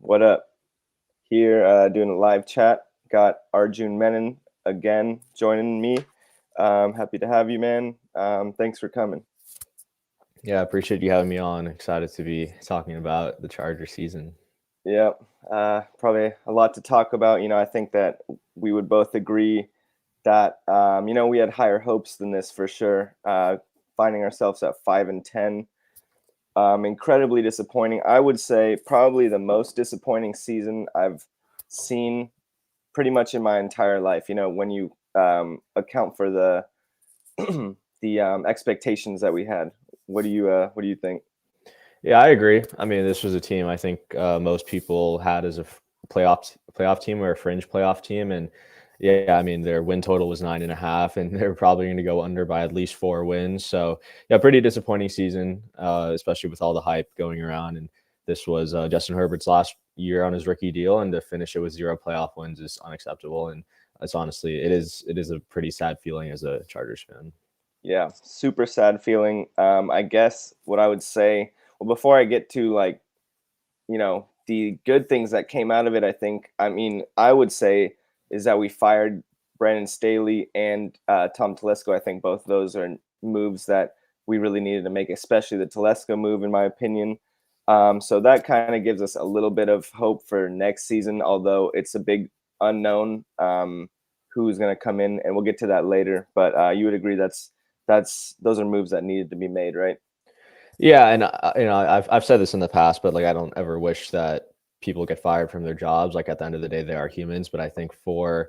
What up? Here doing a live chat. Got Arjun Menon again joining me. Happy to have you, man. Thanks for coming. Yeah, I appreciate you having me on. Excited to be talking about the Charger season. Yeah, probably a lot to talk about. I think that we would both agree that we had higher hopes than this for sure. Finding ourselves at 5-10, incredibly disappointing. I would say probably the most disappointing season I've seen pretty much in my entire life. When you account for the the expectations that we had. What do you think? Yeah, I agree. I mean, this was a team I think most people had as a playoff team or a fringe playoff team, and yeah, I mean their win total was 9.5, and they're probably going to go under by at least 4 wins. So yeah, pretty disappointing season, especially with all the hype going around. And this was Justin Herbert's last year on his rookie deal, and to finish it with zero playoff wins is unacceptable. And it's honestly, it is a pretty sad feeling as a Chargers fan. Yeah, super sad feeling. I guess what I would say, well, before I get to like, the good things that came out of it, I would say is that we fired Brandon Staley and Tom Telesco. I think both of those are moves that we really needed to make, especially the Telesco move, in my opinion. So that kind of gives us a little bit of hope for next season, although it's a big unknown who's going to come in, and we'll get to that later. But you would agree that's those are moves that needed to be made, right? Yeah, and I've said this in the past, but like I don't ever wish that people get fired from their jobs. Like at the end of the day, they are humans. But I think for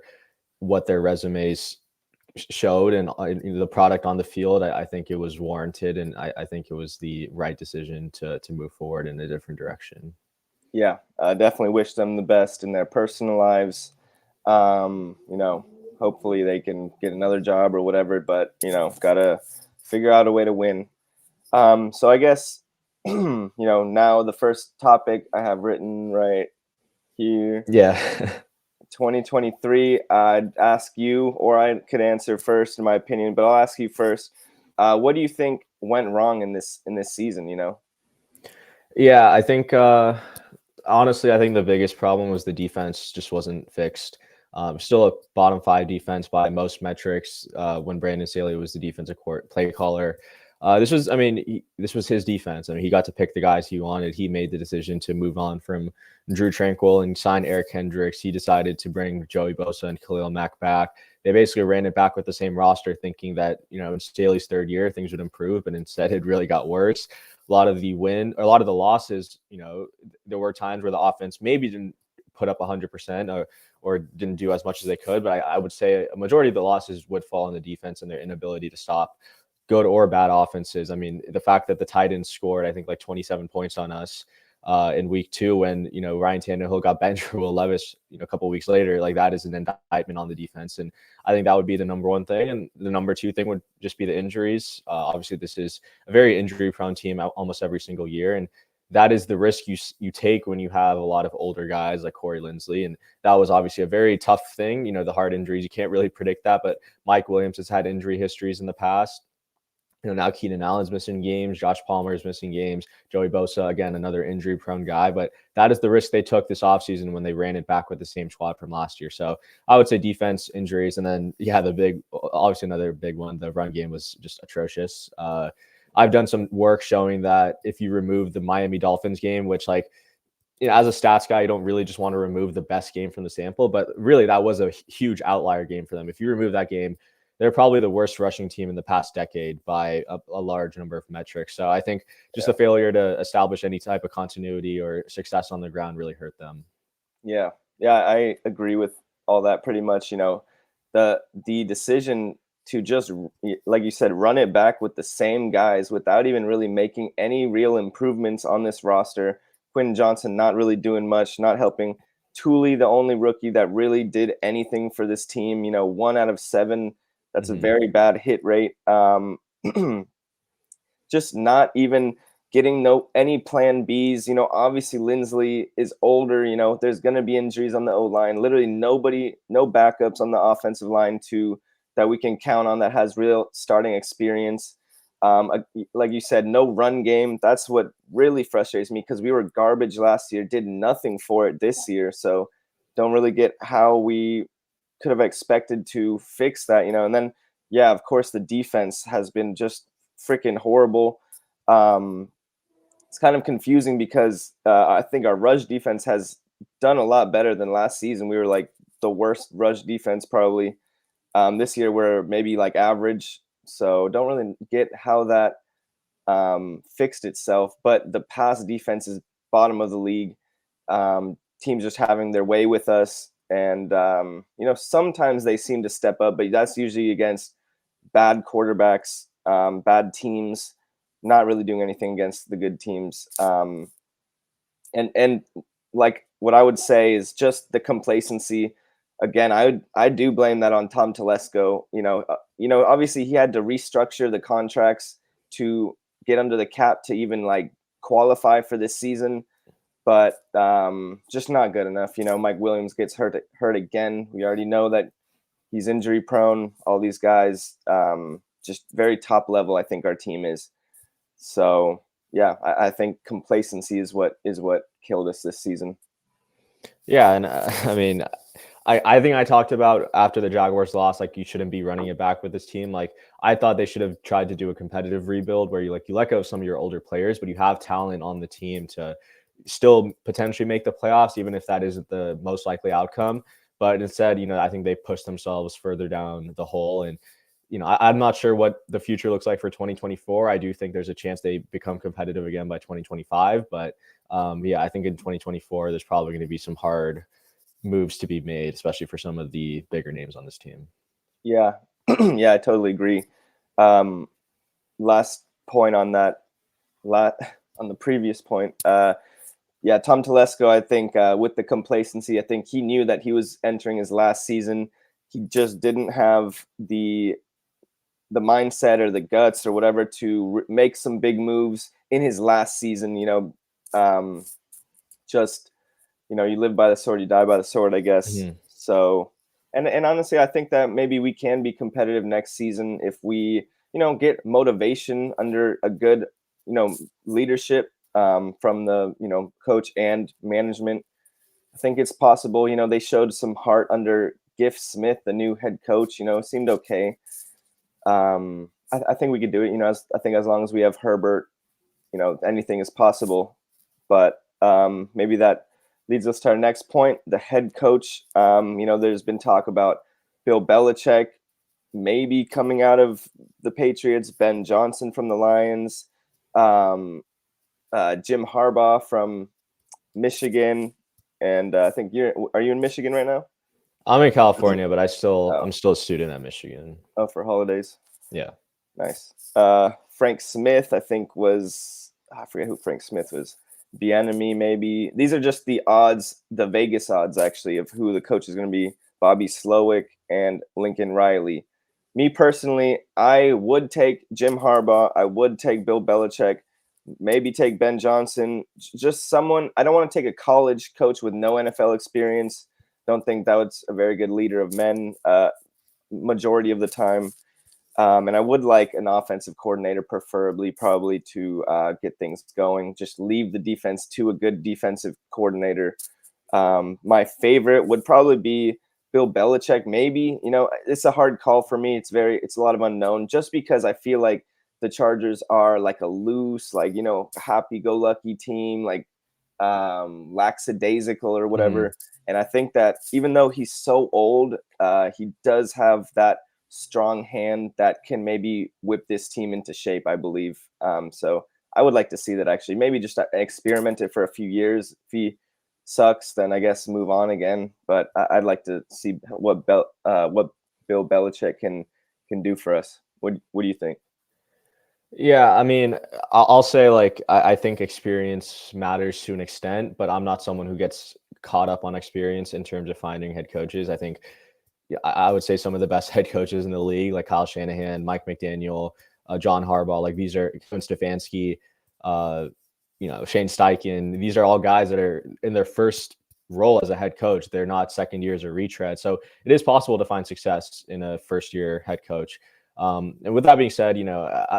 what their resumes showed and the product on the field, I think it was warranted, and I think it was the right decision to move forward in a different direction. Yeah, definitely wish them the best in their personal lives. Um, you know, Hopefully they can get another job or whatever, but gotta figure out a way to win. So I guess now the first topic I have written right here, Yeah. 2023. I'd ask you, or I could answer first, in my opinion, but I'll ask you first. What do you think went wrong in this season? Yeah, I think honestly, I think the biggest problem was the defense just wasn't fixed. Still a bottom five defense by most metrics. When Brandon Staley was the defensive play caller, this was his defense. I mean, he got to pick the guys he wanted. He made the decision to move on from Drew Tranquil and sign Eric Hendricks. He decided to bring Joey Bosa and Khalil Mack back. They basically ran it back with the same roster, thinking that in Staley's third year things would improve, but instead it really got worse. A lot of the losses, there were times where the offense maybe didn't put up 100% or didn't do as much as they could. But I would say a majority of the losses would fall on the defense and their inability to stop good or bad offenses. I mean, the fact that the Titans scored, I think, like 27 points on us in week 2 when, Ryan Tannehill got benched for Will Levis, a couple of weeks later, like that is an indictment on the defense. And I think that would be the number one thing. And the number two thing would just be the injuries. Obviously, this is a very injury prone team almost every single year. And that is the risk you take when you have a lot of older guys like Corey Linsley. And that was obviously a very tough thing. The heart injuries, you can't really predict that. But Mike Williams has had injury histories in the past. Now Keenan Allen's missing games, Josh Palmer is missing games, Joey Bosa, again, another injury prone guy. But that is the risk they took this offseason when they ran it back with the same squad from last year. So I would say defense, injuries, and then, yeah, obviously another big one, the run game was just atrocious. I've done some work showing that if you remove the Miami Dolphins game, which, like, as a stats guy, you don't really just want to remove the best game from the sample, but really that was a huge outlier game for them. If you remove that game, they're probably the worst rushing team in the past decade by a large number of metrics. So I think just Yeah. the failure to establish any type of continuity or success on the ground really hurt them. Yeah, yeah, I agree with all that pretty much. The decision to just, like you said, run it back with the same guys without even really making any real improvements on this roster. Quentin Johnson not really doing much, not helping. Tooley, the only rookie that really did anything for this team. 1 out of 7. That's a Hmm. very bad hit rate. Just not even getting no any plan Bs. Obviously Lindsley is older. There's going to be injuries on the O line. Literally nobody, no backups on the offensive line that we can count on that has real starting experience. Like you said, no run game. That's what really frustrates me because we were garbage last year, did nothing for it this year. So don't really get how we could have expected to fix that, And then, yeah, of course, the defense has been just freaking horrible. It's kind of confusing because I think our rush defense has done a lot better than last season. We were like the worst rush defense probably. This year we're maybe like average, so don't really get how that fixed itself. But the pass defense is bottom of the league. Teams just having their way with us, and sometimes they seem to step up, but that's usually against bad quarterbacks, bad teams, not really doing anything against the good teams. And like what I would say is just the complacency. Again, I do blame that on Tom Telesco. Obviously he had to restructure the contracts to get under the cap to even like qualify for this season, but just not good enough. Mike Williams gets hurt again. We already know that he's injury prone. All these guys, just very top level. I think our team is. So yeah, I think complacency is what killed us this season. Yeah, and I mean, I think I talked about after the Jaguars lost, like you shouldn't be running it back with this team. Like I thought they should have tried to do a competitive rebuild where you let go of some of your older players, but you have talent on the team to still potentially make the playoffs, even if that isn't the most likely outcome. But instead, I think they pushed themselves further down the hole. And I'm not sure what the future looks like for 2024. I do think there's a chance they become competitive again by 2025. But yeah, I think in 2024, there's probably going to be some hard moves to be made, especially for some of the bigger names on this team. Yeah, yeah, I totally agree. Last point on that, on the previous point, yeah, Tom Telesco, I think with the complacency, I think he knew that he was entering his last season. He just didn't have the mindset or the guts or whatever to make some big moves in his last season. Just you live by the sword, you die by the sword, I guess. Mm-hmm. So, and honestly, I think that maybe we can be competitive next season if we get motivation under a good leadership from the coach and management. I think it's possible. They showed some heart under Giff Smith, the new head coach. Seemed okay. I think we could do it. I think as long as we have Herbert, anything is possible. But maybe that leads us to our next point, the head coach. There's been talk about Bill Belichick maybe coming out of the Patriots, Ben Johnson from the Lions, Jim Harbaugh from Michigan, and I think are you in Michigan right now? I'm in California, but I'm still a student at Michigan. Oh, for holidays. Yeah. Nice. Frank Smith, I think I forget who Frank Smith was. Bieniemy, maybe. These are just the odds, the Vegas odds actually, of who the coach is going to be. Bobby Slowick and Lincoln Riley. Me personally, I would take Jim Harbaugh. I would take Bill Belichick. Maybe take Ben Johnson. Just someone. I don't want to take a college coach with no NFL experience. Don't think that was a very good leader of men majority of the time. And I would like an offensive coordinator, preferably, probably to get things going. Just leave the defense to a good defensive coordinator. My favorite would probably be Bill Belichick. Maybe, it's a hard call for me. It's a lot of unknown. Just because I feel like the Chargers are like a loose, like happy-go-lucky team, like lackadaisical or whatever. Mm-hmm. And I think that even though he's so old, he does have that strong hand that can maybe whip this team into shape, I believe. So I would like to see that actually. Maybe just experiment it for a few years. If he sucks, then I guess move on again. But I'd like to see what Bill Belichick can do for us. What do you think? Yeah, I mean, I'll say I think experience matters to an extent, but I'm not someone who gets caught up on experience in terms of finding head coaches. I think I would say some of the best head coaches in the league, like Kyle Shanahan, Mike McDaniel, John Harbaugh, like these are Kevin Stefanski, Shane Steichen. These are all guys that are in their first role as a head coach. They're not second years or retread. So it is possible to find success in a first year head coach. And with that being said,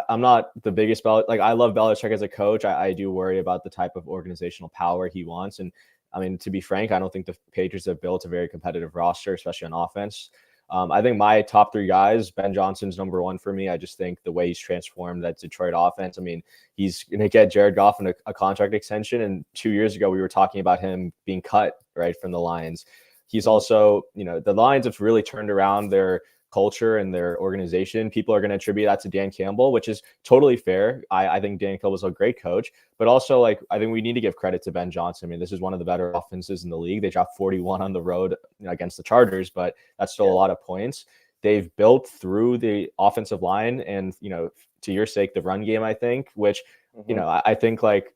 I'm not the biggest like I love Belichick as a coach. I do worry about the type of organizational power he wants. And I mean, to be frank, I don't think the Patriots have built a very competitive roster, especially on offense. I think my top three guys, Ben Johnson's number one for me. I just think the way he's transformed that Detroit offense. I mean, he's going to get Jared Goff in a contract extension. And 2 years ago, we were talking about him being cut right from the Lions. He's also, the Lions have really turned around their culture and their organization. People are going to attribute that to Dan Campbell, which is totally fair. I think Dan Campbell's a great coach, but also like I think we need to give credit to Ben Johnson. I mean, this is one of the better offenses in the league. They dropped 41 on the road against the Chargers, but that's still a lot of points. They've built through the offensive line and, to your sake, the run game, I think, which, I think like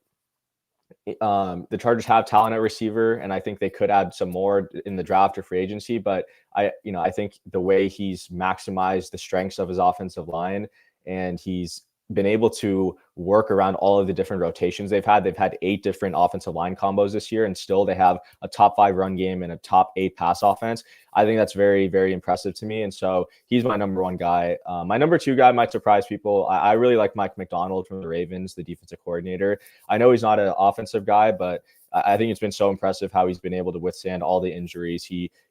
the Chargers have talent at receiver, and I think they could add some more in the draft or free agency. But I think the way he's maximized the strengths of his offensive line, and he's been able to work around all of the different rotations they've had. They've had 8 different offensive line combos this year, and still they have a top 5 run game and a top 8 pass offense. I think that's very, very impressive to me. And so he's my number one guy. My number 2 guy might surprise people. I really like Mike McDonald from the Ravens, the defensive coordinator. I know he's not an offensive guy, but I think it's been so impressive how he's been able to withstand all the injuries.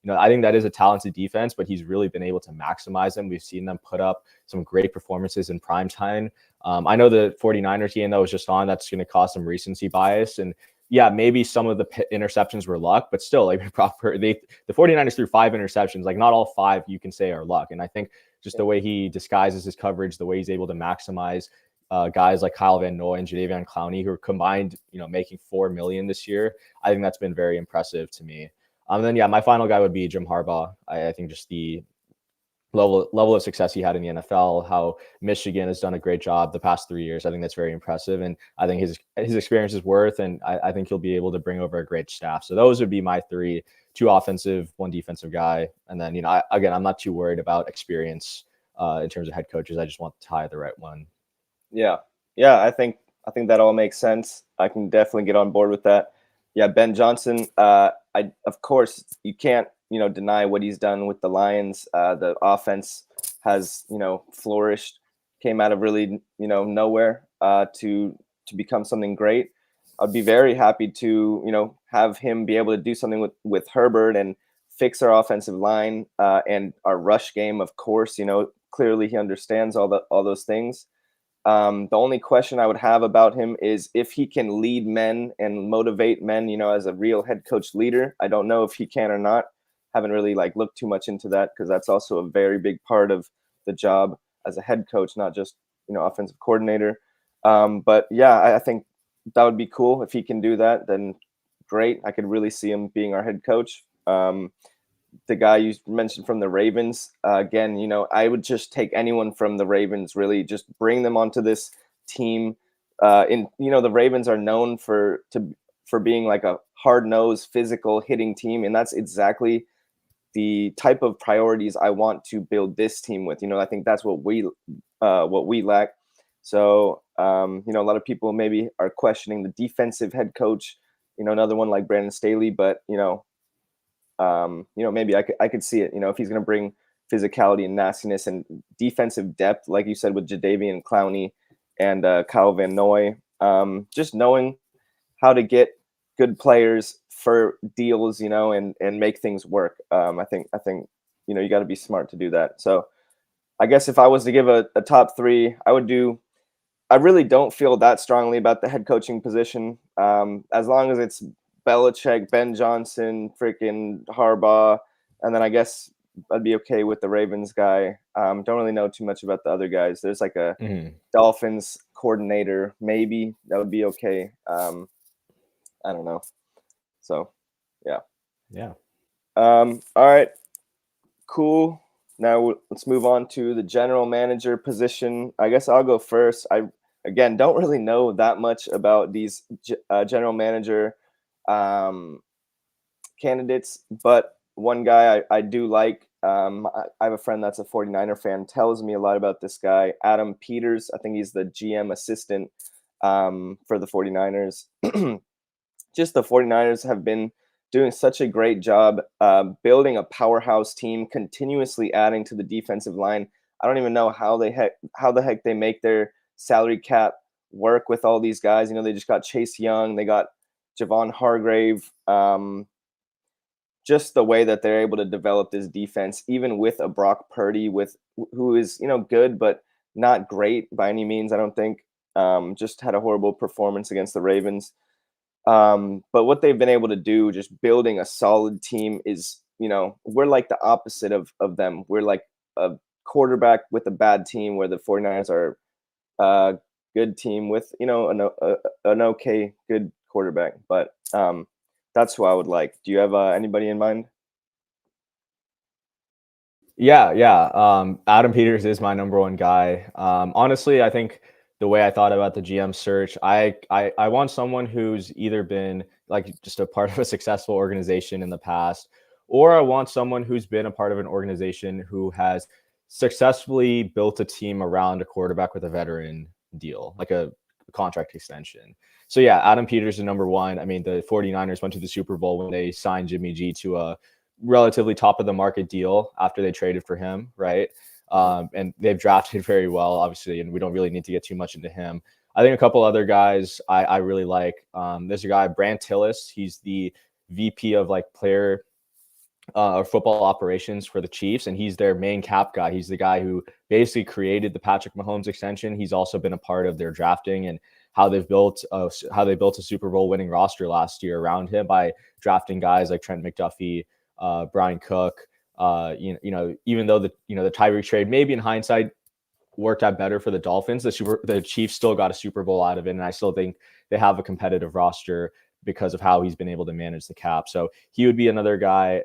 I think that is a talented defense, but he's really been able to maximize them. We've seen them put up some great performances in prime time. I know the 49ers game that was just on, that's going to cause some recency bias. And yeah, maybe some of the interceptions were luck, but still, like the 49ers threw 5 interceptions. Like not all 5 you can say are luck. And I think just the way he disguises his coverage, the way he's able to maximize guys like Kyle Van Noy and Jadeveon Clowney, who are combined, making $4 million this year. I think that's been very impressive to me. And then, yeah, my final guy would be Jim Harbaugh. I think just the level of success he had in the NFL, how Michigan has done a great job the past 3 years. I think that's very impressive. And I think his experience is worth, and I think he'll be able to bring over a great staff. So those would be my 3, 2 offensive, 1 defensive guy. And then, I'm not too worried about experience in terms of head coaches. I just want to tie the right one. Yeah. I think that all makes sense. I can definitely get on board with that. Yeah, Ben Johnson. Of course you can't deny what he's done with the Lions. The offense has flourished, came out of really nowhere to become something great. I'd be very happy to have him be able to do something with Herbert and fix our offensive line and our rush game. Of course, clearly he understands all those things. The only question I would have about him is if he can lead men and motivate men, as a real head coach leader. I don't know if he can or not. Haven't really looked too much into that, because that's also a very big part of the job as a head coach, not just, offensive coordinator. But yeah, I think that would be cool if he can do that. Then great. I could really see him being our head coach. The guy you mentioned from the Ravens, again, I would just take anyone from the Ravens, really just bring them onto this team. The Ravens are known for being like a hard-nosed, physical hitting team. And that's exactly the type of priorities I want to build this team with. I think that's what we lack. So, a lot of people maybe are questioning the defensive head coach, another one like Brandon Staley, but, maybe I could see it, if he's going to bring physicality and nastiness and defensive depth, like you said, with Jadeveon Clowney and Kyle Van Noy, just knowing how to get good players for deals, and make things work. I think, you got to be smart to do that. So I guess if I was to give a top 3, I really don't feel that strongly about the head coaching position. As long as it's Belichick, Ben Johnson, freaking Harbaugh, and then I guess I'd be okay with the Ravens guy. Don't really know too much about the other guys. There's like a Dolphins coordinator, maybe that would be okay. I don't know. So, yeah. All right, cool. Now let's move on to the general manager position. I guess I'll go first. I again don't really know that much about these general manager candidates, but one guy I do like. I have a friend that's a 49er fan, tells me a lot about this guy, Adam Peters. I think he's the GM assistant for the 49ers. Just the 49ers have been doing such a great job building a powerhouse team, continuously adding to the defensive line. I don't even know how the heck they make their salary cap work with all these guys. They just got Chase Young, they got Javon Hargrave. Just the way that they're able to develop this defense, even with a Brock Purdy, who is good but not great by any means. I don't think. Just had a horrible performance against the Ravens. But what they've been able to do, just building a solid team, is we're like the opposite of them. We're like a quarterback with a bad team, where the 49ers are a good team with an okay good quarterback. But that's who I would like. Do you have anybody in mind? Yeah, yeah. Adam Peters is my number one guy. Honestly, I think the way I thought about the GM search, I want someone who's either been like just a part of a successful organization in the past, or I want someone who's been a part of an organization who has successfully built a team around a quarterback with a veteran deal, like a contract extension. So yeah, Adam Peters is number one. I mean, the 49ers went to the Super Bowl when they signed Jimmy G to a relatively top of the market deal after they traded for him, right? And they've drafted very well, obviously, and we don't really need to get too much into him. I think a couple other guys I really like. There's a guy, Brant Tillis. He's the VP of like player or football operations for the Chiefs, and he's their main cap guy. He's the guy who basically created the Patrick Mahomes extension. He's also been a part of their drafting and how they built a Super Bowl winning roster last year around him by drafting guys like Trent McDuffie, Brian Cook. Even though the Tyreek trade maybe in hindsight worked out better for the Dolphins, the Chiefs still got a Super Bowl out of it, and I still think they have a competitive roster because of how he's been able to manage the cap. So he would be another guy.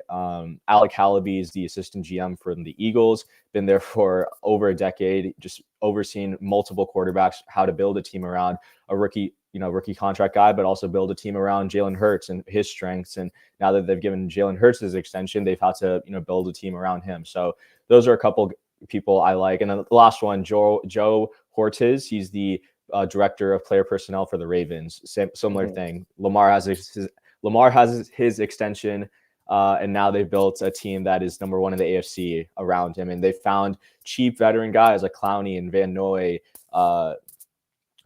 Alec Hallaby is the assistant GM for the Eagles, been there for over a decade, just overseeing multiple quarterbacks, how to build a team around a rookie contract guy, but also build a team around Jalen Hurts and his strengths. And now that they've given Jalen Hurts his extension, they've had to, build a team around him. So those are a couple people I like. And then the last one, Joe Hortiz, he's the director of player personnel for the Ravens. Similar thing. Lamar has his extension, and now they've built a team that is number one in the AFC around him. And they found cheap veteran guys like Clowney and Van Noy,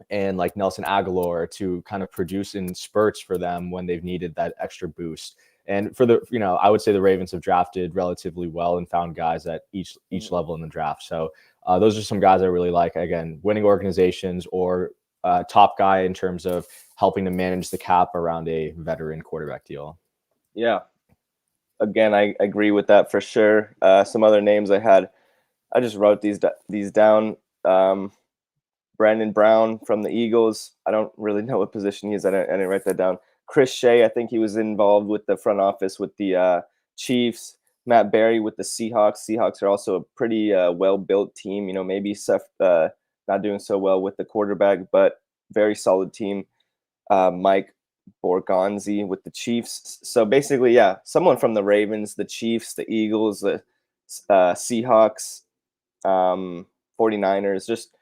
and like Nelson Aguilar to kind of produce in spurts for them when they've needed that extra boost. And for I would say the Ravens have drafted relatively well and found guys at each level in the draft. So those are some guys I really like. Again, winning organizations or top guy in terms of helping to manage the cap around a veteran quarterback deal. Yeah. Again, I agree with that for sure. Some other names I just wrote these down. Brandon Brown from the Eagles. I don't really know what position he is. I didn't write that down. Chris Shea, I think he was involved with the front office with the Chiefs. Matt Berry with the Seahawks. Seahawks are also a pretty well-built team. Maybe Seth not doing so well with the quarterback, but very solid team. Mike Borgonzi with the Chiefs. So basically, yeah, someone from the Ravens, the Chiefs, the Eagles, the Seahawks, 49ers. Just,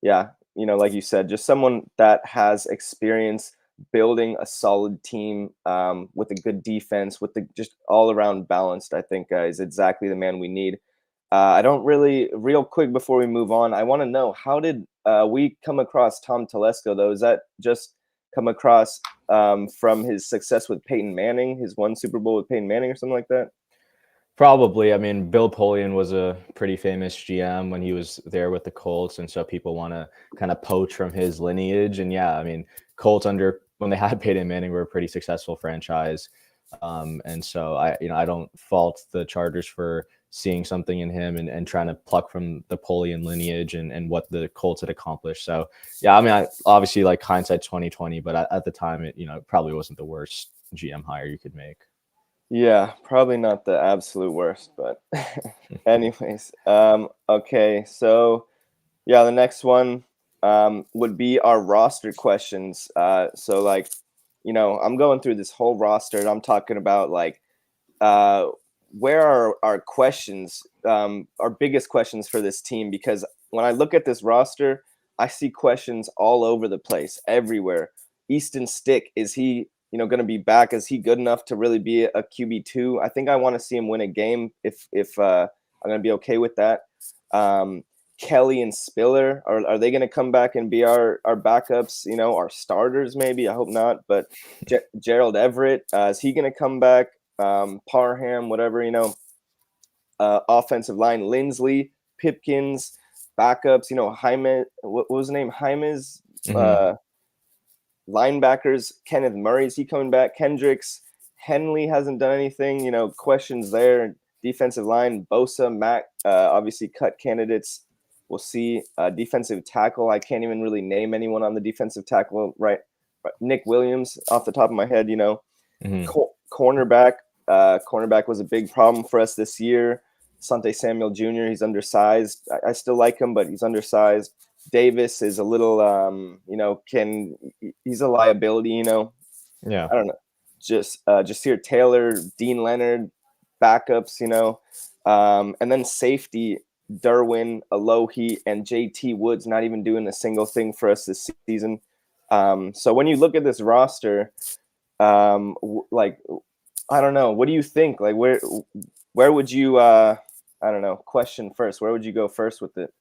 yeah, like you said, just someone that has experience building a solid team with a good defense, with the just all around balanced, I think is exactly the man we need. I don't really, real quick before we move on, I want to know, how did we come across Tom Telesco, though? Is that just come across from his success with Peyton Manning, his one Super Bowl with Peyton Manning or something like that? Probably. I mean, Bill Polian was a pretty famous GM when he was there with the Colts, and so people want to kind of poach from his lineage. And yeah, I mean, Colts when they had Peyton Manning were a pretty successful franchise, and so I don't fault the Chargers for seeing something in him and trying to pluck from the Polian lineage and what the Colts had accomplished. So yeah, I mean, obviously like hindsight 2020, but at the time it probably wasn't the worst GM hire you could make. Yeah, probably not the absolute worst, but anyways. Okay, so yeah, the next one would be our roster questions. So like, I'm going through this whole roster and I'm talking about like uh where are our questions, our biggest questions for this team, because when I look at this roster, I see questions all over the place, everywhere. Easton Stick, is he going to be back? Is he good enough to really be a QB2? I think I want to see him win a game if I'm going to be okay with that. Kelly and Spiller, are they going to come back and be our backups? Our starters maybe. I hope not. But Gerald Everett, is he going to come back? Parham, whatever. Offensive line, Lindsley, Pipkins, backups. Jaime. What was his name? Jaime's. Mm-hmm. Linebackers, Kenneth Murray, is he coming back? Kendricks, Henley hasn't done anything. Questions there. Defensive line, Bosa, Mack, obviously cut candidates. We'll see. Defensive tackle, I can't even really name anyone on the defensive tackle, right? Nick Williams, off the top of my head, Mm-hmm. Cornerback. Cornerback was a big problem for us this year. Sante Samuel Jr., he's undersized. I still like him, but he's undersized. Davis is a little, he's a liability, Yeah. I don't know. Just here, Taylor, Dean Leonard, backups, and then safety, Derwin, Alohi, and JT Woods not even doing a single thing for us this season. So when you look at this roster, like, I don't know, what do you think? Like, where would you, I don't know, question first? Where would you go first with it?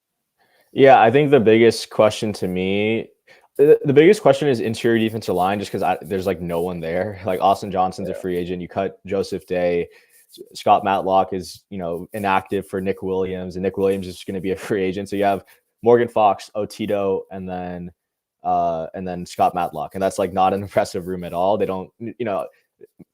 Yeah, I think the biggest question to me, the biggest question is interior defensive line, just because there's like no one there. Like Austin Johnson's a free agent. You cut Joseph Day. Scott Matlock is, inactive for Nick Williams, and Nick Williams is going to be a free agent. So you have Morgan Fox, Otito, and then Scott Matlock, and that's like not an impressive room at all. They don't,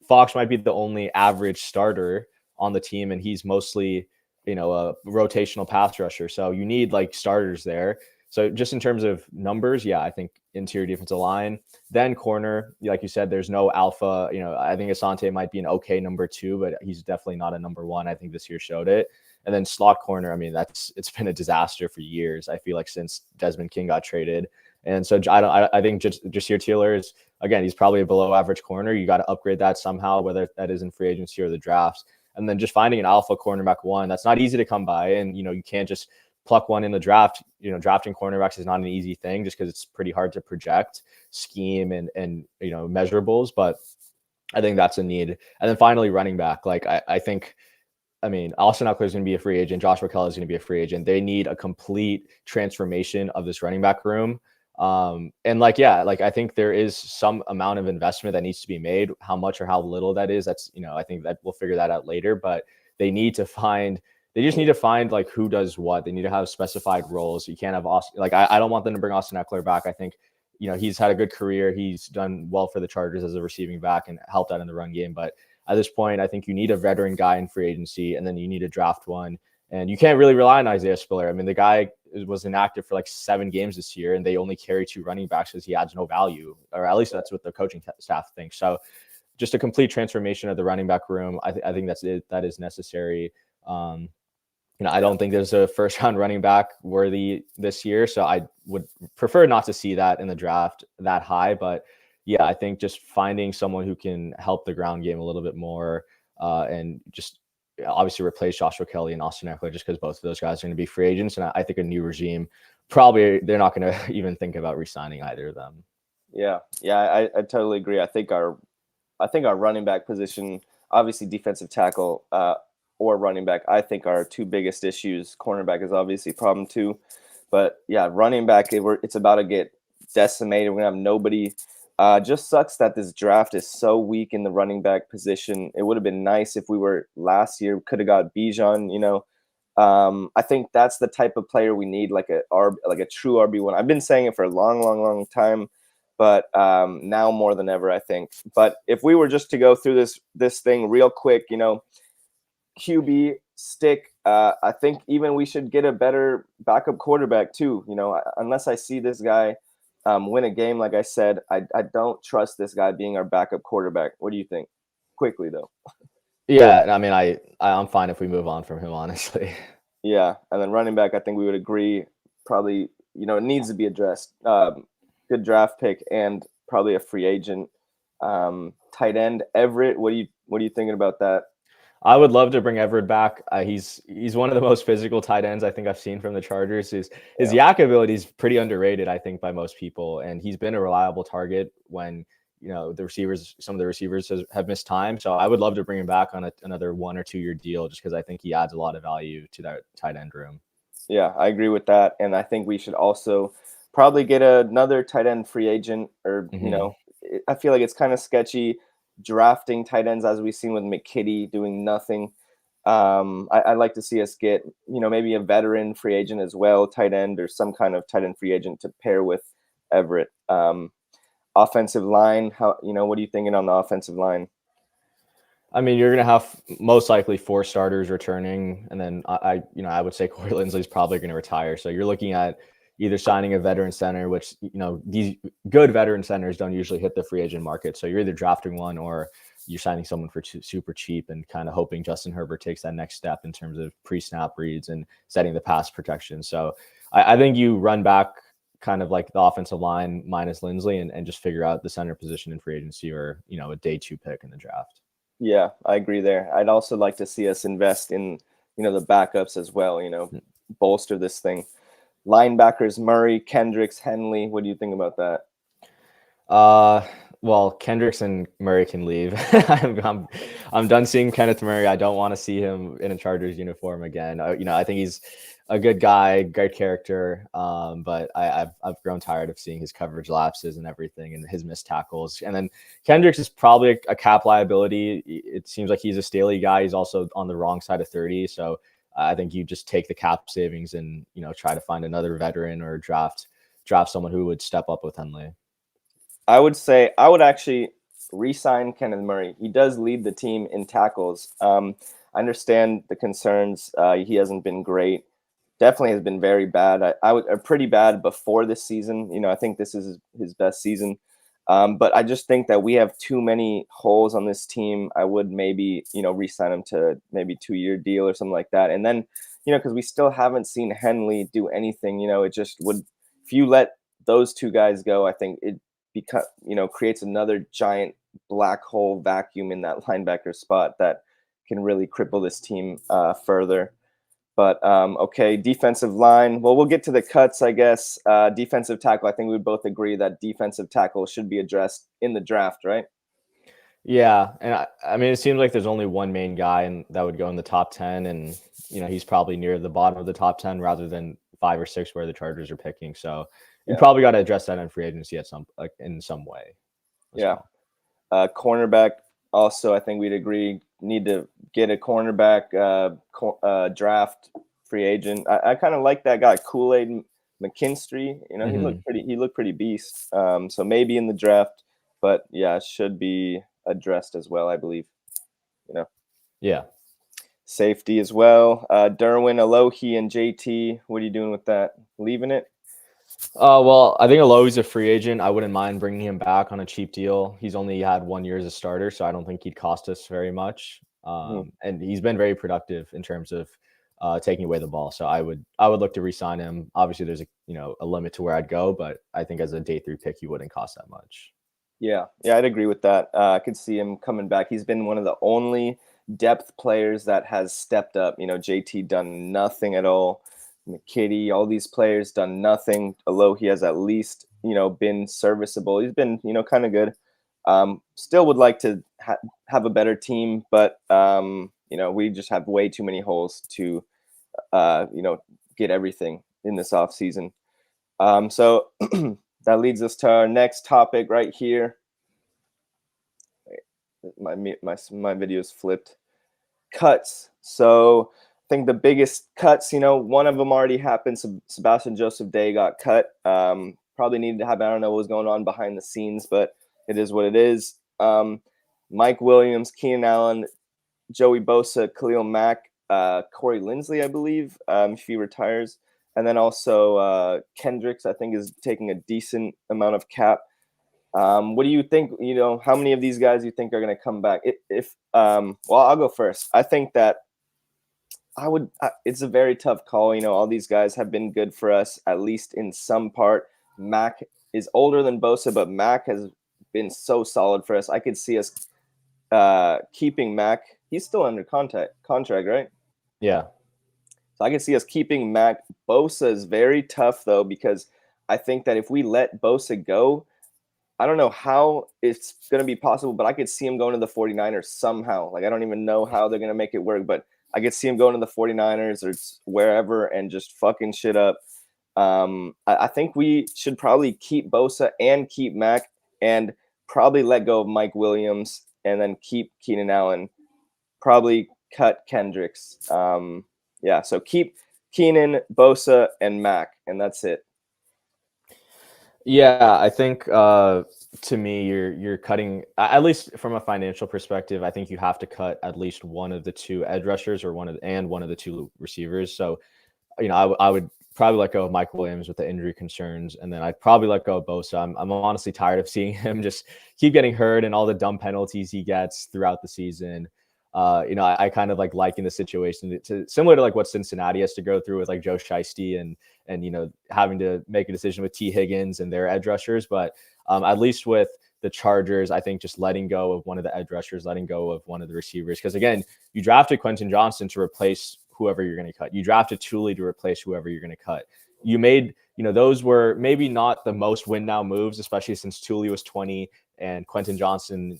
Fox might be the only average starter on the team, and he's mostly, a rotational pass rusher. So you need like starters there. So just in terms of numbers, yeah, I think interior defensive line, then corner, like you said, there's no alpha. I think Asante might be an okay number 2, but he's definitely not a number 1. I think this year showed it. And then slot corner, I mean, it's been a disaster for years. I feel like since Desmond King got traded. And so I think just here Taylor is, again, he's probably a below average corner. You got to upgrade that somehow, whether that is in free agency or the drafts. And then just finding an alpha cornerback 1, that's not easy to come by. And, you can't just pluck one in the draft. Drafting cornerbacks is not an easy thing just because it's pretty hard to project scheme and measurables. But I think that's a need. And then finally, running back. Like, I think, Austin Eckler is going to be a free agent. Joshua Kelly is going to be a free agent. They need a complete transformation of this running back room. And I think there is some amount of investment that needs to be made. How much or how little that is, that's, I think that we'll figure that out later, but they just need to find like who does what. They need to have specified roles. You can't have Austin, like, I don't want them to bring Austin Eckler back. I think, he's had a good career. He's done well for the Chargers as a receiving back and helped out in the run game. But at this point, I think you need a veteran guy in free agency, and then you need to draft one. And you can't really rely on Isaiah Spiller. The guy was inactive for like 7 games this year, and they only carry 2 running backs because he adds no value, or at least that's what the coaching staff thinks. So just a complete transformation of the running back room. I think that's it. That is necessary. I don't think there's a first round running back worthy this year. So I would prefer not to see that in the draft that high. But yeah, I think just finding someone who can help the ground game a little bit more and just obviously replace Joshua Kelly and Austin Eckler, just because both of those guys are going to be free agents. And I think a new regime, probably they're not going to even think about re-signing either of them. Yeah, I totally agree. I think our running back position, obviously defensive tackle or running back, I think our 2 biggest issues. Cornerback is obviously a problem too, but yeah, running back, it's about to get decimated. We're gonna have nobody. Just sucks that this draft is so weak in the running back position. It would have been nice if we were last year. Could have got Bijan. I think that's the type of player we need, like a true RB1. I've been saying it for a long time, but now more than ever, I think. But if we were just to go through this thing real quick, QB stick. I think even we should get a better backup quarterback too. Unless I see this guy win a game, like I said, I don't trust this guy being our backup quarterback. What do you think? Quickly though. Yeah, I'm fine if we move on from him, honestly. Yeah, and then running back, I think we would agree. Probably, it needs to be addressed. Good draft pick and probably a free agent. Tight end Everett. What are you thinking about that? I would love to bring Everett back. He's one of the most physical tight ends I think I've seen from the Chargers. His yak ability is pretty underrated, I think, by most people, and he's been a reliable target when some of the receivers have missed time. So I would love to bring him back on another 1 or 2 year deal, just because I think he adds a lot of value to that tight end room. Yeah, I agree with that. And I think we should also probably get another tight end free agent, or, Hmm. I feel like it's kind of sketchy drafting tight ends as we've seen with McKitty doing nothing. I'd like to see us get, maybe a veteran free agent as well, tight end, or some kind of tight end free agent to pair with Everett. Offensive line, what are you thinking on the offensive line? I mean, you're going to have most likely four starters returning, and then I would say Corey Linsley's probably going to retire. So you're looking at either signing a veteran center, which these good veteran centers don't usually hit the free agent market. So you're either drafting one or you're signing someone for super cheap and kind of hoping Justin Herbert takes that next step in terms of pre-snap reads and setting the pass protection. So I think you run back kind of like the offensive line minus Linsley and just figure out the center position in free agency or a day 2 pick in the draft. Yeah, I agree there. I'd also like to see us invest in, the backups as well, bolster this thing. Linebackers, Murray, Kendricks, Henley. What do you think about that? Uh, well, Kendricks and Murray can leave. I'm done seeing Kenneth Murray. I don't want to see him in a Chargers uniform again. I think he's a good guy, great character. But I've grown tired of seeing his coverage lapses and everything, and his missed tackles. And then Kendricks is probably a cap liability. It seems like he's a Staley guy. He's also on the wrong side of 30. So I think you just take the cap savings and try to find another veteran or draft someone who would step up with Henley. I would say I would actually re-sign Kenneth Murray. He does lead the team in tackles. I understand the concerns. He hasn't been great. Definitely has been very bad. I would pretty bad before this season. I think this is his best season. But I just think that we have too many holes on this team. I would maybe re-sign him to maybe 2-year deal or something like that. And then because we still haven't seen Henley do anything. It just would, if you let those two guys go, I think it creates another giant black hole vacuum in that linebacker spot that can really cripple this team further. But okay, defensive line. Well, we'll get to the cuts, I guess. Defensive tackle. I think we would both agree that defensive tackle should be addressed in the draft, right? Yeah, and I mean, it seems like there's only one main guy, and that would go in the top 10, and he's probably near the bottom of the top 10 rather than 5 or 6 where the Chargers are picking. So you Yeah. probably got to address that in free agency in some way as Yeah. well. Cornerback. Also, I think we'd agree need to get a cornerback draft free agent. I kind of like that guy Kool-Aid McKinstry. He Hmm. looked pretty beast. So maybe in the draft, but yeah, should be addressed as well, I believe. Yeah. Safety as well. Derwin, Alohi, and JT. What are you doing with that? Leaving it? Well, I think Alohi's a free agent. I wouldn't mind bringing him back on a cheap deal. He's only had 1 year as a starter, so I don't think he'd cost us very much. Hmm. And he's been very productive in terms of taking away the ball. So I would look to re-sign him. Obviously, there's a limit to where I'd go, but I think as a day 3 pick, he wouldn't cost that much. Yeah, I'd agree with that. I could see him coming back. He's been one of the only depth players that has stepped up. JT done nothing at all. McKitty, all these players done nothing. Although he has at least been serviceable. He's been kind of good. Still would like to have a better team, but we just have way too many holes to get everything in this off season. So that leads us to our next topic right here. My video's flipped. Cuts. So I think the biggest cuts, one of them already happened. Sebastian Joseph Day got cut. Probably needed to happen. I don't know what was going on behind the scenes, but it is what it is. Mike Williams, Keenan Allen, Joey Bosa, Khalil Mack, Corey Linsley, I believe, if he retires. And then also Kendricks, I think, is taking a decent amount of cap. What do you think? How many of these guys you think are going to come back? Well, I'll go first. I think that it's a very tough call. All these guys have been good for us, at least in some part. Mac is older than Bosa, but Mac has been so solid for us. I could see us keeping Mac. He's still under contract, right? Yeah. So I can see us keeping Mac. Bosa is very tough, though, because I think that if we let Bosa go, I don't know how it's going to be possible, but I could see him going to the 49ers somehow. Like, I don't even know how they're going to make it work, but I could see him going to the 49ers or wherever and just fucking shit up. I think we should probably keep Bosa and keep Mac and probably let go of Mike Williams and then keep Keenan Allen. Probably cut Kendricks. Yeah, so keep Keenan, Bosa, and Mac, and that's it. Yeah, I think to me, you're cutting, at least from a financial perspective. I think you have to cut at least one of the two edge rushers or one of the two receivers. So, I would probably let go of Mike Williams with the injury concerns, and then I'd probably let go of Bosa. I'm honestly tired of seeing him just keep getting hurt and all the dumb penalties he gets throughout the season. I kind of like liken the situation to similar to like what Cincinnati has to go through with like Joe Shiesty and having to make a decision with T. Higgins and their edge rushers. But at least with the Chargers, I think just letting go of one of the edge rushers, letting go of one of the receivers, because again, you drafted Quentin Johnston to replace whoever you're going to cut. You drafted Thule to replace whoever you're going to cut. You made, those were maybe not the most win now moves, especially since Thule was 20 and Quentin Johnston,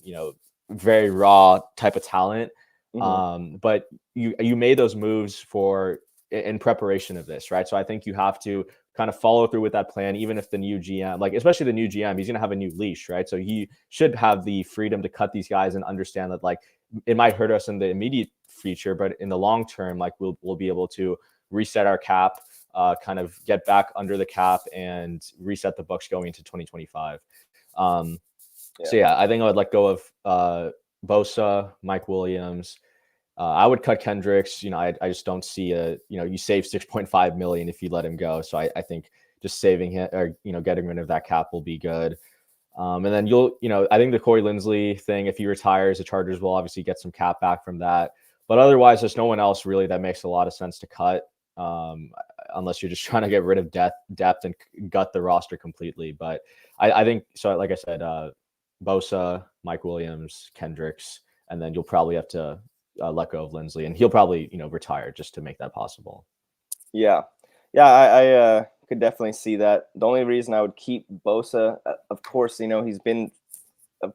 very raw type of talent. But you made those moves in preparation of this, right? So I think you have to kind of follow through with that plan, even if the new GM, like especially the new GM, he's going to have a new leash, right? So he should have the freedom to cut these guys and understand that like it might hurt us in the immediate future, but in the long term, like we'll be able to reset our cap, kind of get back under the cap and reset the books going into 2025. So yeah, I think I would let go of Bosa, Mike Williams. I would cut Kendricks. I just don't see you save 6.5 million if you let him go. So I think just saving him or, getting rid of that cap will be good. And then I think the Corey Linsley thing, if he retires, the Chargers will obviously get some cap back from that. But otherwise, there's no one else really that makes a lot of sense to cut, unless you're just trying to get rid of depth and gut the roster completely. But I think, so like I said, Bosa, Mike Williams, Kendricks, and then you'll probably have to let go of Linsley, and he'll probably retire just to make that possible. Yeah, I could definitely see that. The only reason I would keep Bosa, of course, he's been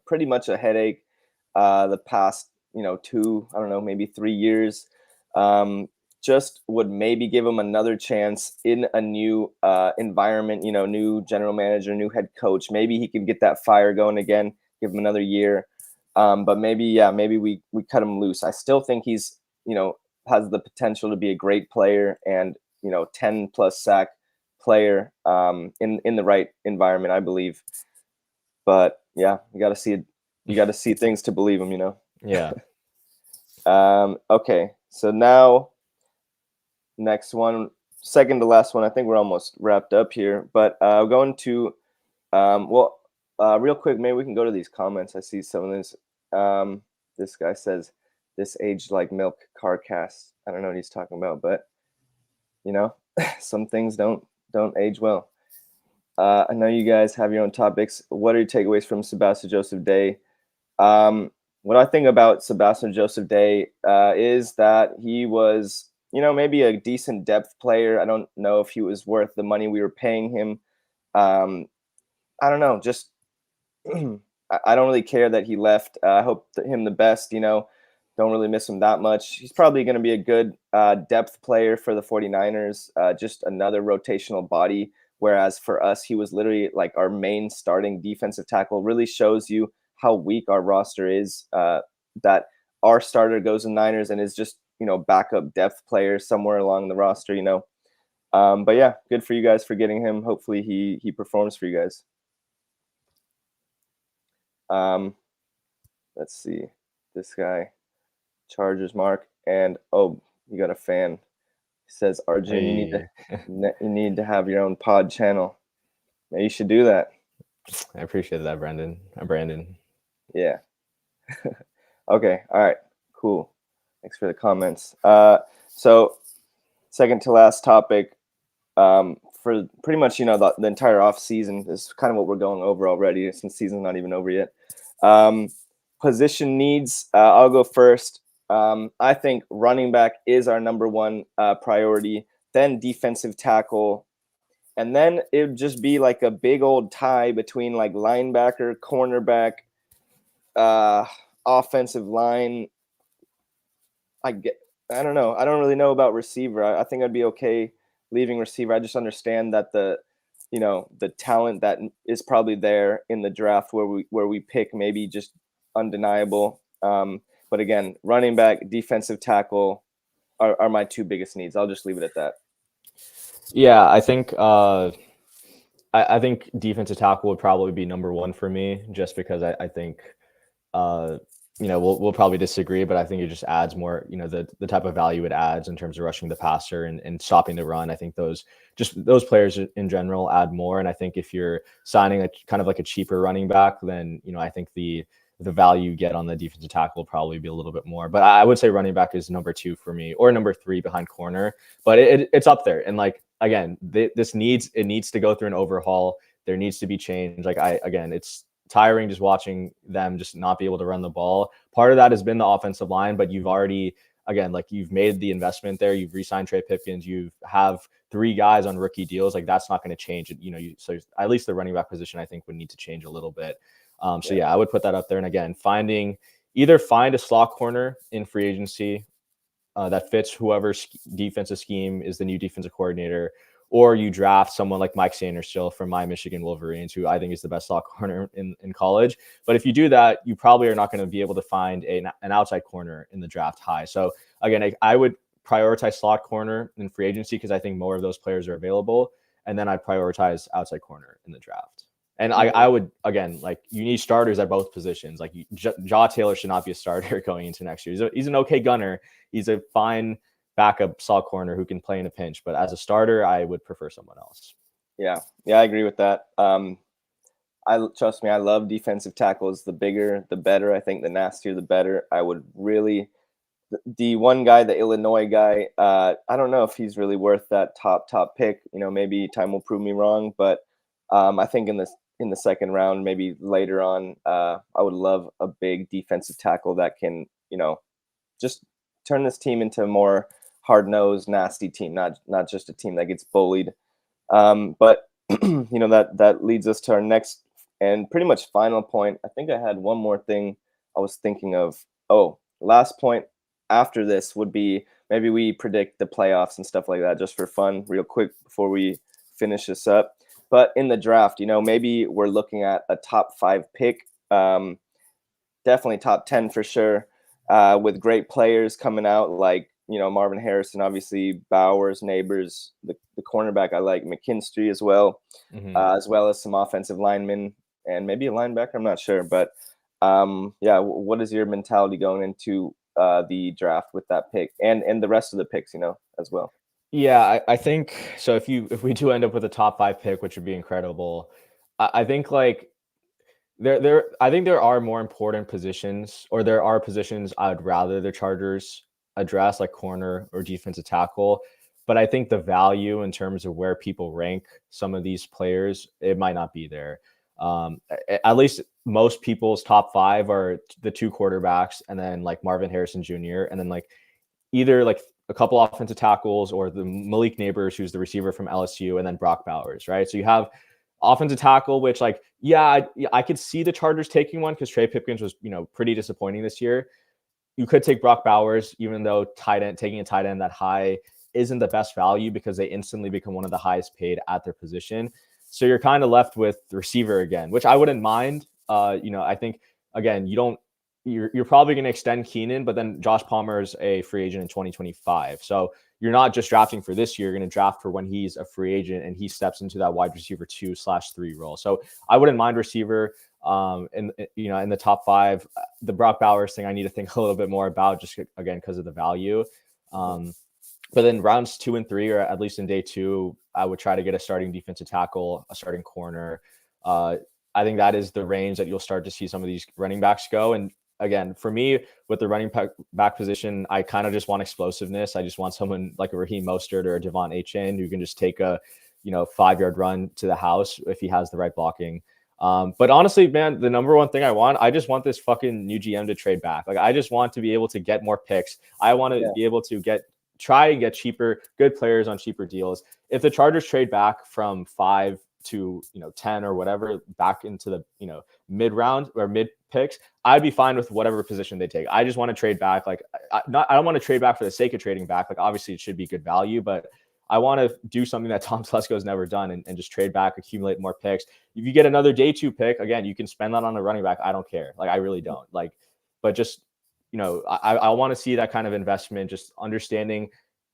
pretty much a headache the past 2, I don't know, maybe 3 years. Just would maybe give him another chance in a new environment, new general manager, new head coach. Maybe he could get that fire going again, give him another year. But maybe we cut him loose. I still think he's, has the potential to be a great player and, 10 plus sack player in the right environment, I believe. But yeah, you got to see it. You got to see things to believe them, Yeah. Okay. So now, next one, second to last one. I think we're almost wrapped up here, but going to, real quick, maybe we can go to these comments. I see some of this. This guy says, "This aged like milk car cast." I don't know what he's talking about, but some things don't age well. I know you guys have your own topics. What are your takeaways from Sebastian Joseph Day? What I think about Sebastian Joseph Day is that he was, maybe a decent depth player. I don't know if he was worth the money we were paying him. I don't know. Just I don't really care that he left. I hope him the best. Don't really miss him that much. He's probably going to be a good depth player for the 49ers. Just another rotational body. Whereas for us, he was literally like our main starting defensive tackle. Really shows you how weak our roster is. That our starter goes in Niners and is just backup depth player somewhere along the roster. But yeah, good for you guys for getting him. Hopefully he performs for you guys. Let's see, this guy, Chargers Mark, and you got a fan. He says, Arjun, Hey. you need to have your own pod channel. Maybe you should do that. I appreciate that, Brandon. Yeah. Okay. All right. Cool. Thanks for the comments. So second to last topic, for pretty much, the entire off season is kind of what we're going over already since season's not even over yet. Position needs, I'll go first. I think running back is our number one priority, then defensive tackle. And then it would just be like a big old tie between like linebacker, cornerback, offensive line. I don't know. I don't really know about receiver. I think I'd be okay leaving receiver. I just understand that the talent that is probably there in the draft where we pick maybe just undeniable. But again, running back, defensive tackle are my two biggest needs. I'll just leave it at that. Yeah, I think defensive tackle would probably be number one for me, just because I think uh, we'll probably disagree, but I think it just adds more, the type of value it adds in terms of rushing the passer and stopping the run. I think those players in general add more. And I think if you're signing a kind of like a cheaper running back, then, I think the value you get on the defensive tackle will probably be a little bit more. But I would say running back is number two for me, or number three behind corner. But it's up there. And like, again, it needs to go through an overhaul. There needs to be change. Like it's tiring just watching them just not be able to run the ball. Part of that has been the offensive line, but you've already, again, like you've made the investment there. You've re-signed Trey Pipkins. You have three guys on rookie deals. Like that's not going to change it. So at least the running back position, I think, would need to change a little bit. So I would put that up there. And again, either find a slot corner in free agency that fits whoever's defensive scheme is the new defensive coordinator, or you draft someone like Mike Sanderstill from my Michigan Wolverines, who I think is the best slot corner in college. But if you do that, you probably are not going to be able to find an outside corner in the draft high. So again, I would prioritize slot corner in free agency because I think more of those players are available. And then I'd prioritize outside corner in the draft. And I would, again, like you need starters at both positions. Like Jaw Taylor should not be a starter going into next year. He's an okay gunner. He's a fine backup slot corner who can play in a pinch. But as a starter, I would prefer someone else. Yeah, I agree with that. Trust me, I love defensive tackles. The bigger, the better. I think the nastier, the better. I would really. The one guy, the Illinois guy, I don't know if he's really worth that top pick. Maybe time will prove me wrong, but I think in the second round, maybe later on, I would love a big defensive tackle that can, just turn this team into a more hard-nosed, nasty team, not just a team that gets bullied. But that leads us to our next and pretty much final point. I think I had one more thing I was thinking of. Oh, last point after this would be maybe we predict the playoffs and stuff like that just for fun, real quick before we finish this up. But in the draft, maybe we're looking at a top 5 pick, definitely top 10 for sure, with great players coming out like, Marvin Harrison, obviously Bowers, Neighbors, the cornerback I like, McKinstry as well, as well as some offensive linemen and maybe a linebacker, I'm not sure. But what is your mentality going into the draft with that pick and the rest of the picks, as well? Yeah, I think so. If we do end up with a top 5 pick, which would be incredible, I think like I think there are more important positions, or there are positions I'd rather the Chargers address, like corner or defensive tackle. But I think the value in terms of where people rank some of these players, it might not be there. At least most people's top 5 are the 2 quarterbacks, and then like Marvin Harrison Jr., and then like either like a couple offensive tackles or the Malik Neighbors, who's the receiver from LSU, and then Brock Bowers, right? So you have offensive tackle, which like, I could see the Chargers taking one because Trey Pipkins was, pretty disappointing this year. You could take Brock Bowers, even though taking a tight end that high isn't the best value because they instantly become one of the highest paid at their position. So you're kind of left with the receiver again, which I wouldn't mind. I think, again, you're probably going to extend Keenan, but then Josh Palmer is a free agent in 2025. So you're not just drafting for this year, you're going to draft for when he's a free agent and he steps into that wide receiver 2/3 role. So I wouldn't mind receiver in the top 5. The Brock Bowers thing, I need to think a little bit more about, just again, because of the value. But then rounds 2 and 3, or at least in day 2, I would try to get a starting defensive tackle, a starting corner. I think that is the range that you'll start to see some of these running backs go. And again, for me, with the running back position, I kind of just want explosiveness. I just want someone like a Raheem Mostert or a Devon Achane who can just take a 5-yard run to the house if he has the right blocking. But honestly, man, the number one thing I just want this fucking new GM to trade back. Like, I just want to be able to get more picks. I want to be able to try and get cheaper, good players on cheaper deals. If the Chargers trade back from 5 to 10 or whatever back into the mid round or mid picks, I'd be fine with whatever position they take. I just want to trade back. Like I don't want to trade back for the sake of trading back. Like obviously it should be good value, but I want to do something that Tom Telesco has never done and just trade back, accumulate more picks. If you get another day 2 pick, again, you can spend that on a running back. I don't care. Like I really don't. Like, but just I want to see that kind of investment, just understanding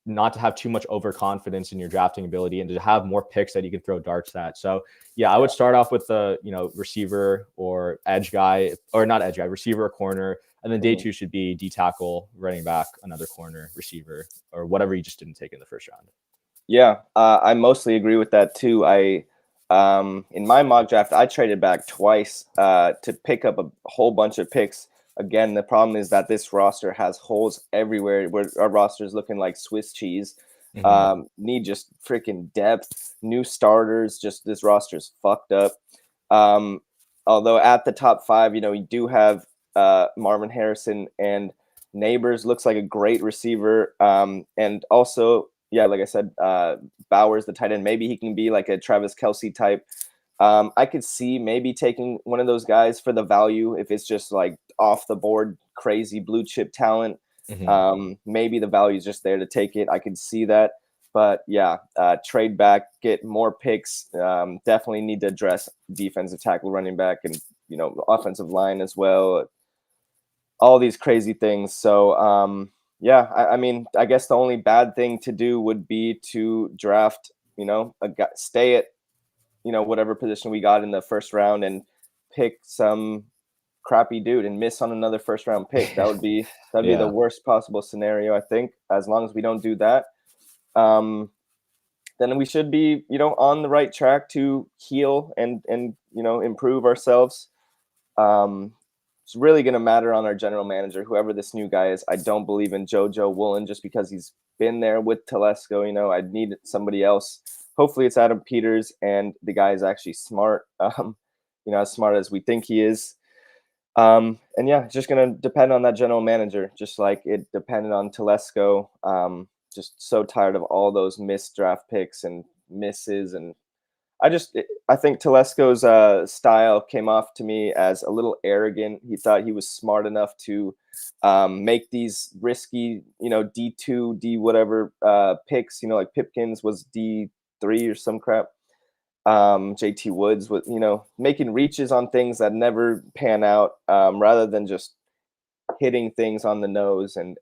not to have too much overconfidence in your drafting ability and to have more picks that you can throw darts at. So yeah, I would start off with the, receiver or edge guy, or not edge guy, receiver or corner. And then day 2 should be D tackle, running back, another corner, receiver, or whatever you just didn't take in the first round. Yeah, I mostly agree with that too. In my mock draft, I traded back twice to pick up a whole bunch of picks. Again, the problem is that this roster has holes everywhere. Where our roster is looking like Swiss cheese. Need just freaking depth, new starters. Just this roster's fucked up. Although at the top 5, we do have Marvin Harrison and Neighbors. Looks like a great receiver. And also, yeah, like I said, Bowers, the tight end. Maybe he can be like a Travis Kelce type. I could see maybe taking one of those guys for the value if it's just like off the board, crazy blue chip talent. Maybe the value is just there to take it. I could see that. But yeah, trade back, get more picks. Definitely need to address defensive tackle, running back, and offensive line as well. All these crazy things. So yeah, I mean, I guess the only bad thing to do would be to draft, stay at whatever position we got in the first round and pick some crappy dude and miss on another first round pick. That'd be the worst possible scenario, I think. As long as we don't do that, then we should be on the right track to heal and improve ourselves. It's really going to matter on our general manager, whoever this new guy is. I don't believe in JoJo Woolen just because he's been there with Telesco. I'd need somebody else. Hopefully it's Adam Peters and the guy is actually smart, as smart as we think he is. And yeah, it's just going to depend on that general manager, just like it depended on Telesco. Just so tired of all those missed draft picks and misses. And I think Telesco's style came off to me as a little arrogant. He thought he was smart enough to make these risky, D2, D whatever picks, like Pipkins was D3 or some crap. JT Woods was, making reaches on things that never pan out, rather than just hitting things on the nose. And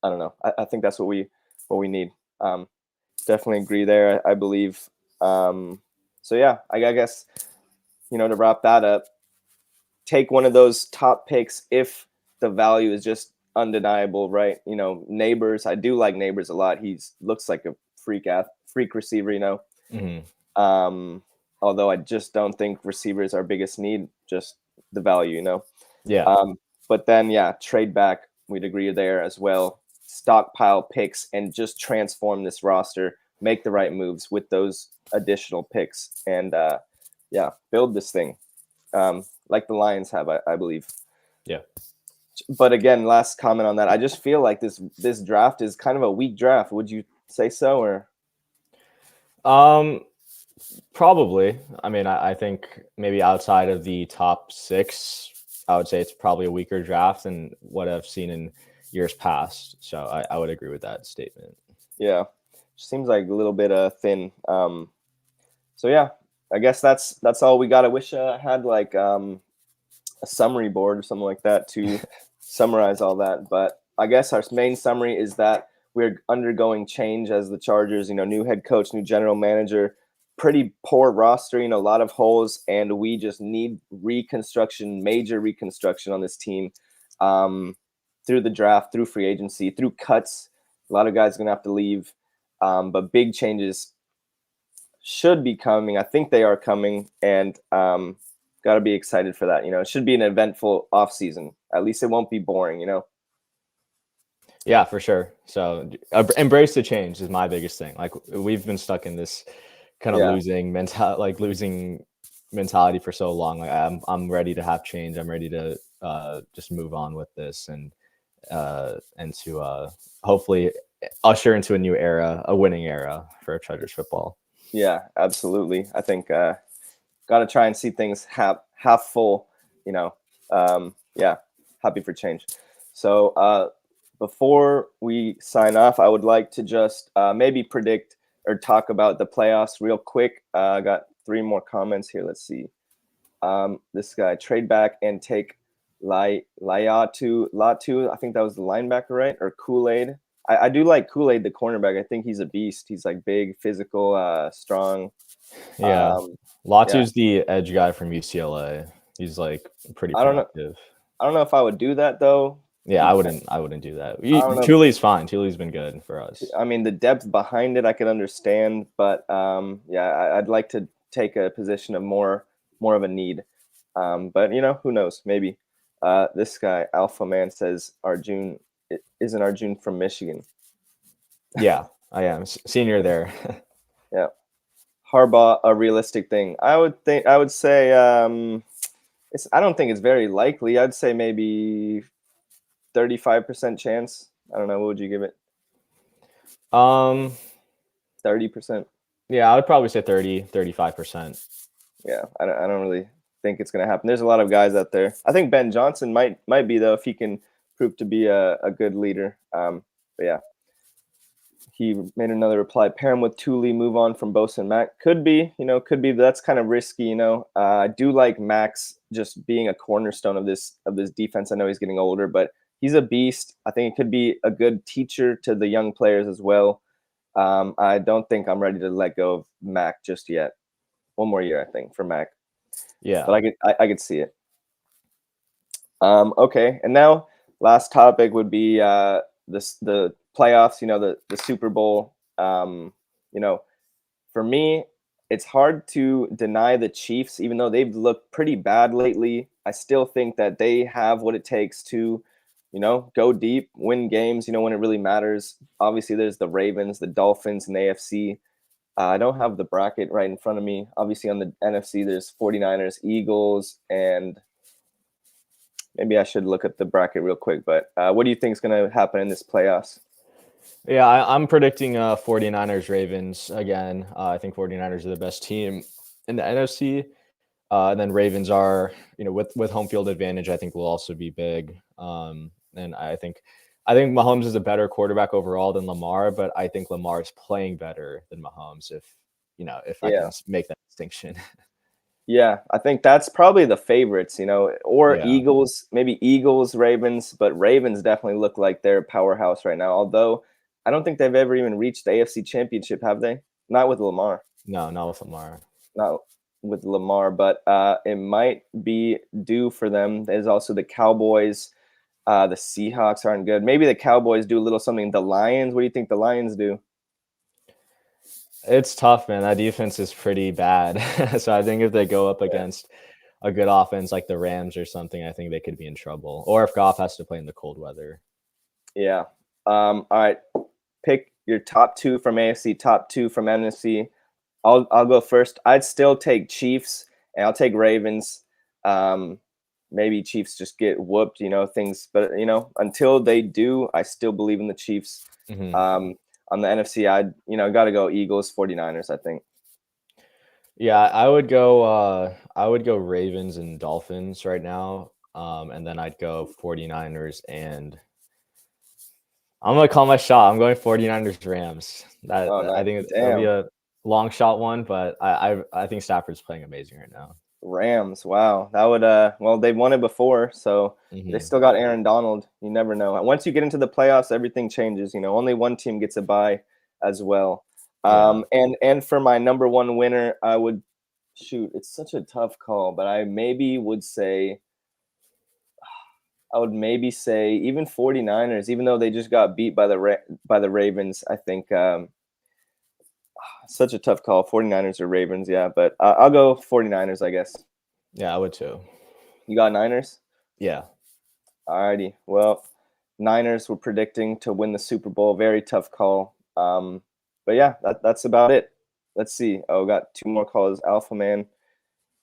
I don't know. I think that's what we need. Definitely agree there. I believe. So yeah, I guess, to wrap that up, take one of those top picks if the value is just undeniable, right? Neighbors. I do like Neighbors a lot. He looks like a freak receiver, although I just don't think receivers are our biggest need, just the value, Yeah. But then yeah, trade back. We'd agree there as well. Stockpile picks and just transform this roster, make the right moves with those additional picks, and yeah, build this thing like the Lions have, I believe. Yeah. But again, last comment on that. I just feel like this draft is kind of a weak draft. Would you say so, or? Probably. I mean, I think maybe outside of the top 6, I would say it's probably a weaker draft than what I've seen in years past. So I would agree with that statement. Yeah, seems like a little bit thin. So yeah, I guess that's all we got. I wish I had like a summary board or something like that to summarize all that. But I guess our main summary is that we're undergoing change as the Chargers. New head coach, new general manager, pretty poor roster. A lot of holes, and we just need reconstruction, major reconstruction on this team. Through the draft, through free agency, through cuts. A lot of guys are going to have to leave. But big changes should be coming. I think they are coming, and got to be excited for that. It should be an eventful offseason. At least it won't be boring, Yeah, for sure. So embrace the change is my biggest thing. Like we've been stuck in this kind of losing mentality for so long. Like I'm ready to have change. I'm ready to just move on with this and to hopefully usher into a new era, a winning era for Chargers football. Yeah, absolutely. I think got to try and see things half full. You know, yeah, happy for change. So before we sign off, I would like to just maybe predict or talk about the playoffs real quick. I got three more comments here. Let's see. This guy trade back and take Latu. I think that was the linebacker, right? Or Kool Aid. I do like Kool Aid, the cornerback. I think he's a beast. He's like big, physical, strong. Yeah. Um, yeah, Latu's the edge guy from UCLA. He's like pretty I don't know. productive. I don't know if I would do that though. Yeah, Because I wouldn't do that. I don't know. Thule's fine. Thule's been good for us. I mean, the depth behind it, I could understand, but yeah, I'd like to take a position of more of a need. But who knows? Maybe. This guy, Alpha Man, says Arjun isn't Arjun from Michigan. Yeah, I am senior there. Yeah, Harbaugh, a realistic thing. I would say it's. I don't think it's very likely. I'd say maybe 35% chance. I don't know. What would you give it? um, 30%. yeah, I would probably say 35%. Yeah, I don't really think it's going to happen. There's a lot of guys out there. I think Ben Johnson might be though if he can prove to be a good leader. But yeah, he made another reply. Pair him with Thule. Move on from Bosa and Mac. Could be, could be. But that's kind of risky. I do like Max just being a cornerstone of this defense. I know he's getting older, but he's a beast. I think it could be a good teacher to the young players as well. I don't think I'm ready to let go of Mac just yet. One more year, I think, for Mac. Yeah, But I could see it. Okay, and now last topic would be the playoffs. The Super Bowl. You know, for me, it's hard to deny the Chiefs, even though they've looked pretty bad lately. I still think that they have what it takes to, go deep, win games. When it really matters. Obviously, there's the Ravens, the Dolphins, and the AFC. I don't have the bracket right in front of me. Obviously, on the NFC, there's 49ers, Eagles, and maybe I should look at the bracket real quick. But what do you think is going to happen in this playoffs? yeah, I'm predicting 49ers Ravens again. I think 49ers are the best team in the NFC. And then Ravens are, with home field advantage, I think will also be big. And I think Mahomes is a better quarterback overall than Lamar, but I think Lamar is playing better than Mahomes. If I Yeah. can make that distinction. Yeah, I think that's probably the favorites, or Yeah. Eagles, maybe Eagles, Ravens, but Ravens definitely look like they're a powerhouse right now. Although I don't think they've ever even reached the AFC Championship, have they? Not with Lamar. No, not with Lamar. Not with Lamar, but it might be due for them. There's also the Cowboys. The Seahawks aren't good. Maybe the Cowboys do a little something. The Lions, what do you think the Lions do? It's tough, man. That defense is pretty bad. So I think if they go up Yeah. against a good offense like the Rams or something, I think they could be in trouble. Or if Goff has to play in the cold weather. Yeah. All right. Pick your top two from AFC, top two from NFC. I'll go first. I'd still take Chiefs and I'll take Ravens. Um, Maybe Chiefs just get whooped, things. But until they do, I still believe in the Chiefs. Hmm. On the NFC, got to go Eagles, 49ers, I think. Yeah, I would go Ravens and Dolphins right now. And then I'd go 49ers and I'm gonna call my shot. I'm going 49ers Rams. Oh, I nice. think it'll be Damn. a long shot one, but I think Stafford's playing amazing right now. Rams. Wow. That would well, they've won it before, so they Hmm. still got Aaron Donald. You never know. Once you get into the playoffs, everything changes. Only one team gets a bye as well. Yeah. And for my number one winner, I would shoot, it's such a tough call, but I would maybe say even 49ers, even though they just got beat by the Ravens. I think such a tough call. 49ers or Ravens, yeah, but I'll go 49ers, I guess. Yeah, I would too. You got Niners? Yeah. Alrighty. Well, Niners were predicting to win the Super Bowl. Very tough call. But yeah, that's about it. Let's see. Oh, got two more calls. Alpha Man.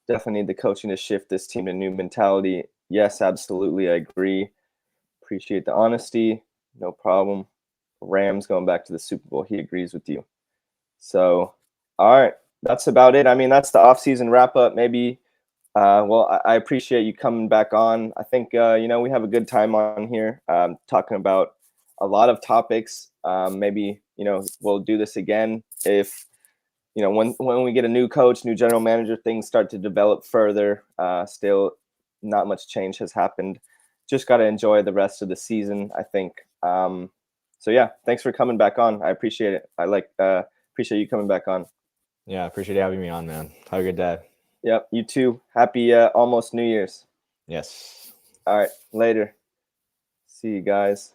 Definitely need the coaching to shift this team to new mentality. Yes, absolutely. I agree. Appreciate the honesty. No problem. Rams going back to the Super Bowl. He agrees with you. So, All right, that's about it. I mean, that's the off-season wrap up. Maybe well, I appreciate you coming back on. I think we have a good time on here, talking about a lot of topics. Maybe we'll do this again if when we get a new coach, new general manager, things start to develop further. Still, not much change has happened. Just got to enjoy the rest of the season, I think. So yeah, thanks for coming back on. I appreciate it. Appreciate you coming back on. Yeah, appreciate you having me on, man. Have a good day. Yep, you too. Happy almost New Year's. Yes. All right, later. See you guys.